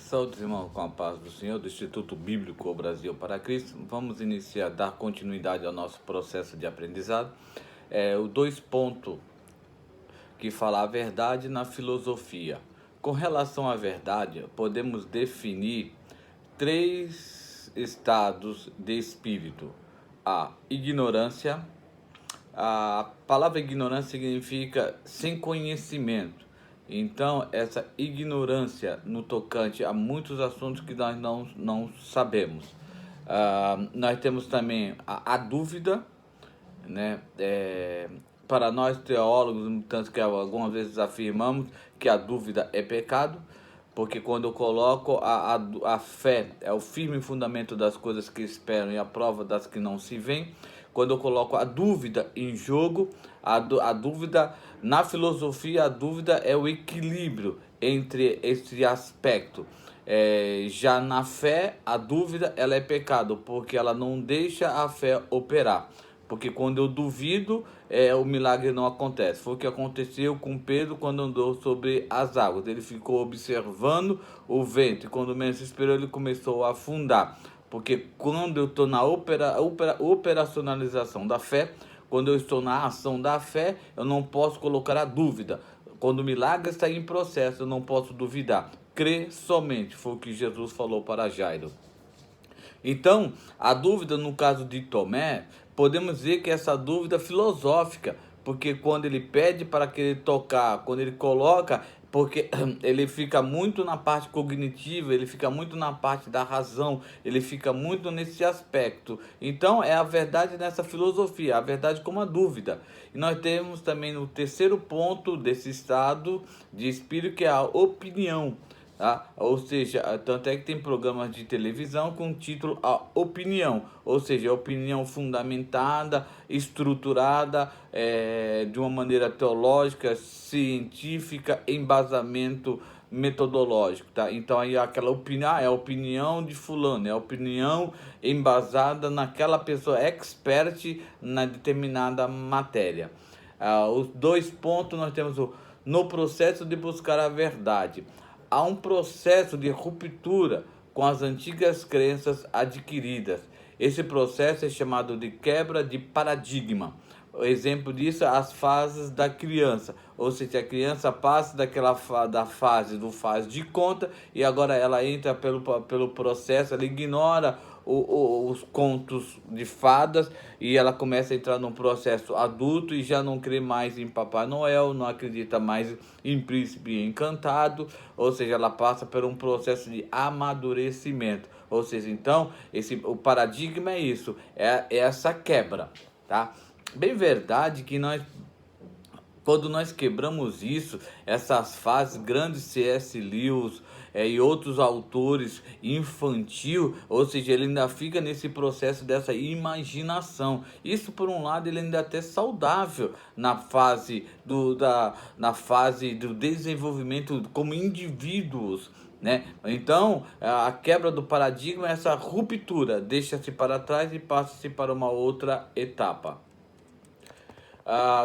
Saúde, irmão, com a paz do Senhor, do Instituto Bíblico Brasil para Cristo. Vamos iniciar, dar continuidade ao nosso processo de aprendizado. O 2 pontos que fala a verdade na filosofia. Com relação à verdade, podemos definir 3 estados de espírito. A ignorância. A palavra ignorância significa sem conhecimento. Então, essa ignorância no tocante a muitos assuntos que nós não sabemos. Nós temos também a dúvida, né? Para nós teólogos, tanto que algumas vezes afirmamos que a dúvida é pecado, porque quando eu coloco a fé é o firme fundamento das coisas que esperam e a prova das que não se veem. Quando eu coloco a dúvida em jogo, a dúvida, na filosofia, a dúvida é o equilíbrio entre esse aspecto. Já na fé, a dúvida ela é pecado, porque ela não deixa a fé operar. Porque quando eu duvido, o milagre não acontece. Foi o que aconteceu com Pedro quando andou sobre as águas. Ele ficou observando o vento e quando menos esperou, ele começou a afundar. Porque quando eu estou na operacionalização da fé, quando eu estou na ação da fé, eu não posso colocar a dúvida. Quando o milagre está em processo, eu não posso duvidar. Crê somente, foi o que Jesus falou para Jairo. Então, a dúvida no caso de Tomé, podemos dizer que essa dúvida filosófica, porque quando ele pede para querer tocar, quando ele coloca, porque ele fica muito na parte cognitiva, ele fica muito na parte da razão, ele fica muito nesse aspecto. Então, é a verdade nessa filosofia, a verdade como a dúvida. E nós temos também no 3º ponto desse estado de espírito, que é a opinião. Tá? Ou seja, tanto é que tem programas de televisão com o título A Opinião, ou seja, opinião fundamentada, estruturada, de uma maneira teológica, científica, embasamento metodológico, tá? Então aí aquela opinião, é a opinião de fulano, é a opinião embasada naquela pessoa expert na determinada matéria. Os 2 pontos nós temos no processo de buscar a verdade. Há um processo de ruptura com as antigas crenças adquiridas. Esse processo é chamado de quebra de paradigma. O exemplo disso é as fases da criança, ou seja, a criança passa da fase do faz de conta e agora ela entra pelo processo, ela ignora os contos de fadas e ela começa a entrar num processo adulto e já não crê mais em Papai Noel, não acredita mais em Príncipe Encantado, ou seja, ela passa por um processo de amadurecimento. Ou seja, então, o paradigma é isso, é essa quebra, tá? Bem verdade que quando nós quebramos isso, essas fases, grandes C.S. Lewis e outros autores infantil, ou seja, ele ainda fica nesse processo dessa imaginação. Isso, por um lado, ele ainda é até saudável na fase do desenvolvimento como indivíduos, né? Então, a quebra do paradigma é essa ruptura, deixa-se para trás e passa-se para uma outra etapa.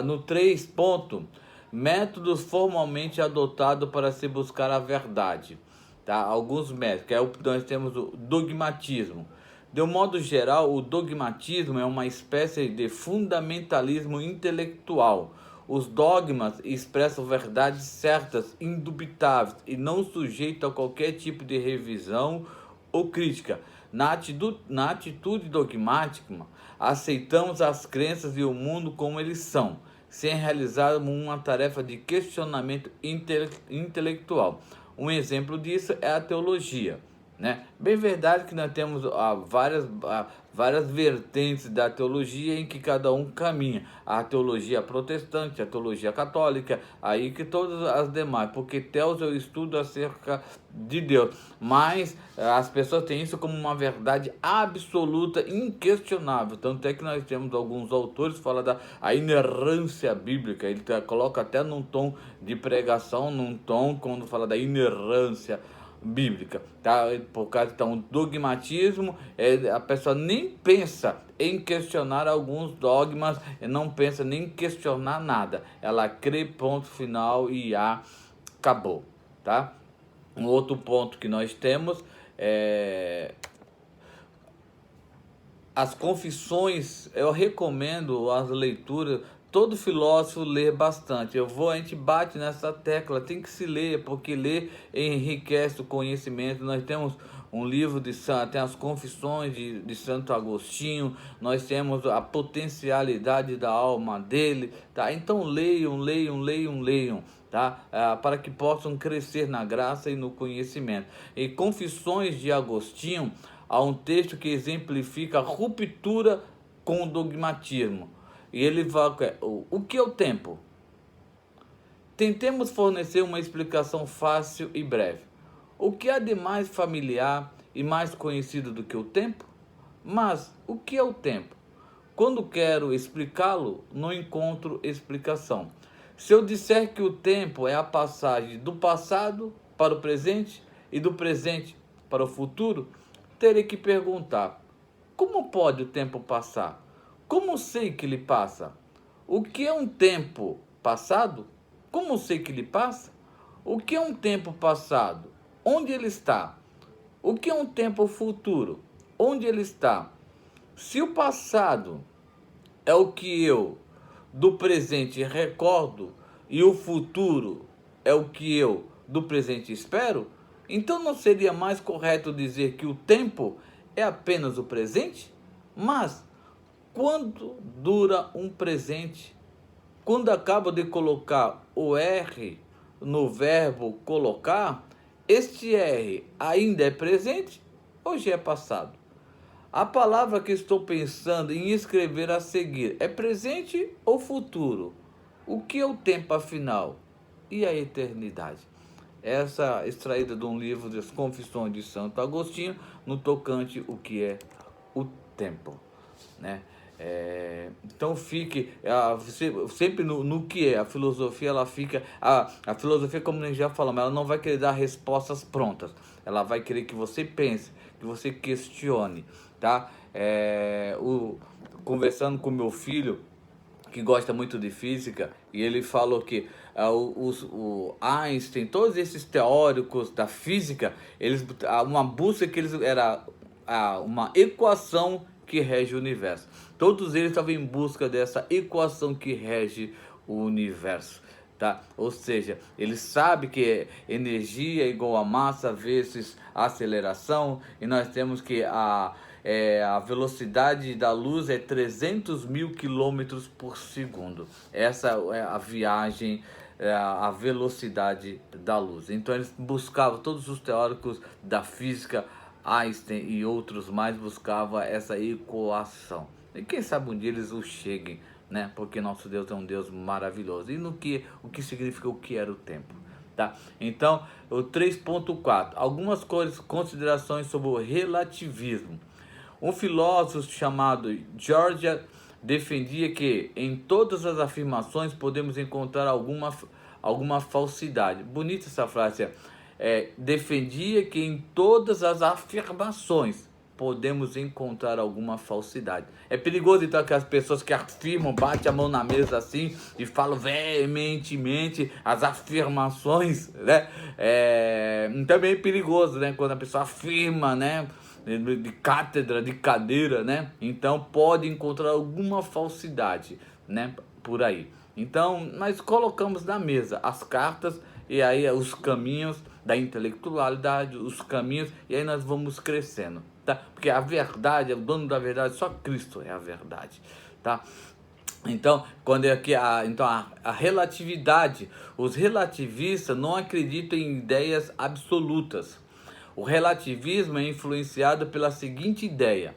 No 3 ponto, métodos formalmente adotados para se buscar a verdade, tá? Alguns métodos, que nós temos o dogmatismo. De um modo geral, o dogmatismo é uma espécie de fundamentalismo intelectual. Os dogmas expressam verdades certas, indubitáveis e não sujeitos a qualquer tipo de revisão ou crítica. Na atitude dogmática, aceitamos as crenças e o mundo como eles são, sem realizarmos uma tarefa de questionamento intelectual. Um exemplo disso é a teologia, né? Bem verdade que nós temos várias vertentes da teologia em que cada um caminha. A teologia protestante, a teologia católica, aí que todas as demais, porque Teos é o estudo acerca de Deus, mas as pessoas têm isso como uma verdade absoluta, inquestionável. Tanto é que nós temos alguns autores que falam da inerrância bíblica, ele coloca até num tom de pregação, num tom quando fala da inerrância bíblica, tá? Por causa então, o dogmatismo, a pessoa nem pensa em questionar alguns dogmas, não pensa nem em questionar nada, ela crê, ponto final e acabou, tá? Um outro ponto que nós temos é as confissões. Eu recomendo as leituras. Todo filósofo lê bastante. A gente bate nessa tecla, tem que se ler, porque ler enriquece o conhecimento. Nós temos um livro tem as confissões de Santo Agostinho, nós temos a potencialidade da alma dele, tá? Então leiam, tá? Para que possam crescer na graça e no conhecimento. E Confissões de Agostinho, há um texto que exemplifica a ruptura com o dogmatismo. E ele vai... O que é o tempo? Tentemos fornecer uma explicação fácil e breve. O que há de mais familiar e mais conhecido do que o tempo? Mas o que é o tempo? Quando quero explicá-lo, não encontro explicação. Se eu disser que o tempo é a passagem do passado para o presente e do presente para o futuro, terei que perguntar: como pode o tempo passar? Como sei que ele passa? O que é um tempo passado? Como sei que ele passa? O que é um tempo passado? Onde ele está? O que é um tempo futuro? Onde ele está? Se o passado é o que eu do presente recordo e o futuro é o que eu do presente espero, então não seria mais correto dizer que o tempo é apenas o presente? Mas quando dura um presente? Quando acabo de colocar o R no verbo colocar, este R ainda é presente ou já é passado? A palavra que estou pensando em escrever a seguir é presente ou futuro? O que é o tempo afinal? E a eternidade? Essa extraída de um livro das Confissões de Santo Agostinho, no tocante o que é o tempo, né? Então fique sempre no que é a filosofia. Ela fica a filosofia, como nós já falamos, ela não vai querer dar respostas prontas, ela vai querer que você pense, que você questione, tá? Conversando com meu filho, que gosta muito de física, e ele falou que o Einstein, todos esses teóricos da física, uma busca que eles era uma equação que rege o universo. Todos eles estavam em busca dessa equação que rege o universo, tá? Ou seja, ele sabe que energia é igual a massa vezes aceleração, e nós temos que a velocidade da luz é 300 mil quilômetros por segundo. Essa é a viagem, a velocidade da luz. Então eles buscavam, todos os teóricos da física, Einstein e outros mais, buscavam essa equação. E quem sabe um dia eles o cheguem, né? Porque nosso Deus é um Deus maravilhoso. E o que significa o que era o tempo, tá? Então, o 3.4, algumas considerações sobre o relativismo. Um filósofo chamado George defendia que em todas as afirmações podemos encontrar alguma falsidade. Bonita essa frase. Defendia que em todas as afirmações podemos encontrar alguma falsidade. É perigoso então que as pessoas que afirmam, batem a mão na mesa assim e falam veementemente as afirmações, né? Também é perigoso, né? Quando a pessoa afirma, né? De cátedra, de cadeira, né? Então pode encontrar alguma falsidade, né? Por aí. Então nós colocamos na mesa as cartas e aí os caminhos da intelectualidade, os caminhos, e aí nós vamos crescendo, tá? Porque a verdade, o dono da verdade, só Cristo é a verdade, tá? Então, quando aqui a relatividade, os relativistas não acreditam em ideias absolutas. O relativismo é influenciado pela seguinte ideia: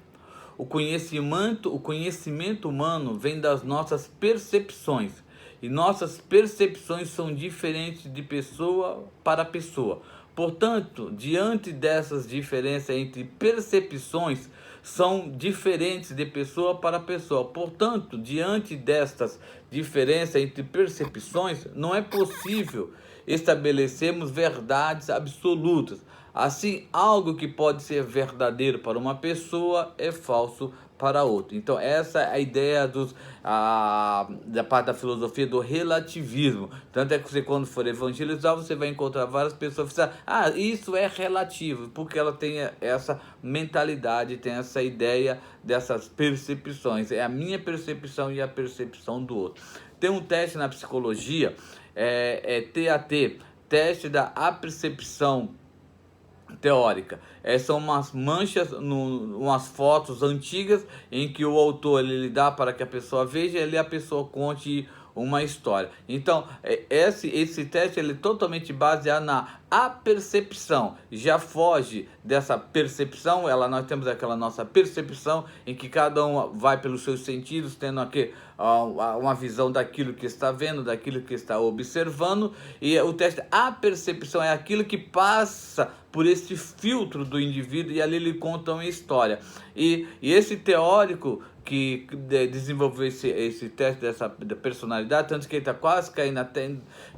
o conhecimento humano vem das nossas percepções, e nossas percepções são diferentes de pessoa para pessoa. Portanto, diante dessas diferenças entre percepções, são diferentes de pessoa para pessoa. Portanto, diante destas diferenças entre percepções, não é possível estabelecermos verdades absolutas. Assim, algo que pode ser verdadeiro para uma pessoa é falso para outro. Então essa é a ideia da parte da filosofia do relativismo. Tanto é que você, quando for evangelizar, você vai encontrar várias pessoas que dizem, isso é relativo, porque ela tem essa mentalidade, tem essa ideia dessas percepções. É a minha percepção e a percepção do outro. Tem um teste na psicologia, TAT, teste da apercepção teórica. São umas manchas, umas fotos antigas em que o autor ele dá para que a pessoa veja e a pessoa conte uma história. Então, esse teste ele é totalmente baseado na apercepção. Já foge dessa percepção, nós temos aquela nossa percepção em que cada um vai pelos seus sentidos, tendo aqui uma visão daquilo que está vendo, daquilo que está observando, e o teste apercepção é aquilo que passa por esse filtro do indivíduo e ali ele conta uma história. E esse teórico que desenvolveu esse teste da personalidade, tanto que ele está quase caindo até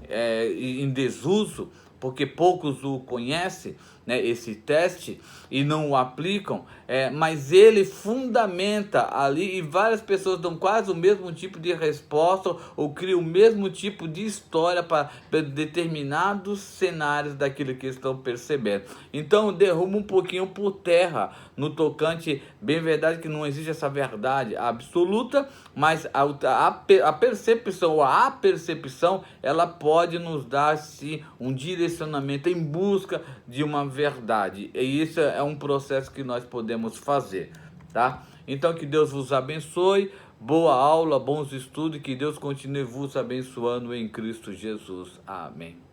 em desuso, porque poucos o conhecem, né, esse teste, e não o aplicam, mas ele fundamenta ali, e várias pessoas dão quase o mesmo tipo de resposta, ou criam o mesmo tipo de história para determinados cenários daquilo que estão percebendo. Então derruba um pouquinho por terra no tocante, bem verdade que não existe essa verdade absoluta, mas a percepção ou a apercepção, ela pode nos dar sim um direcionamento em busca de uma verdade, e isso é um processo que nós podemos fazer, tá? Então que Deus vos abençoe, boa aula, bons estudos, que Deus continue vos abençoando em Cristo Jesus, amém.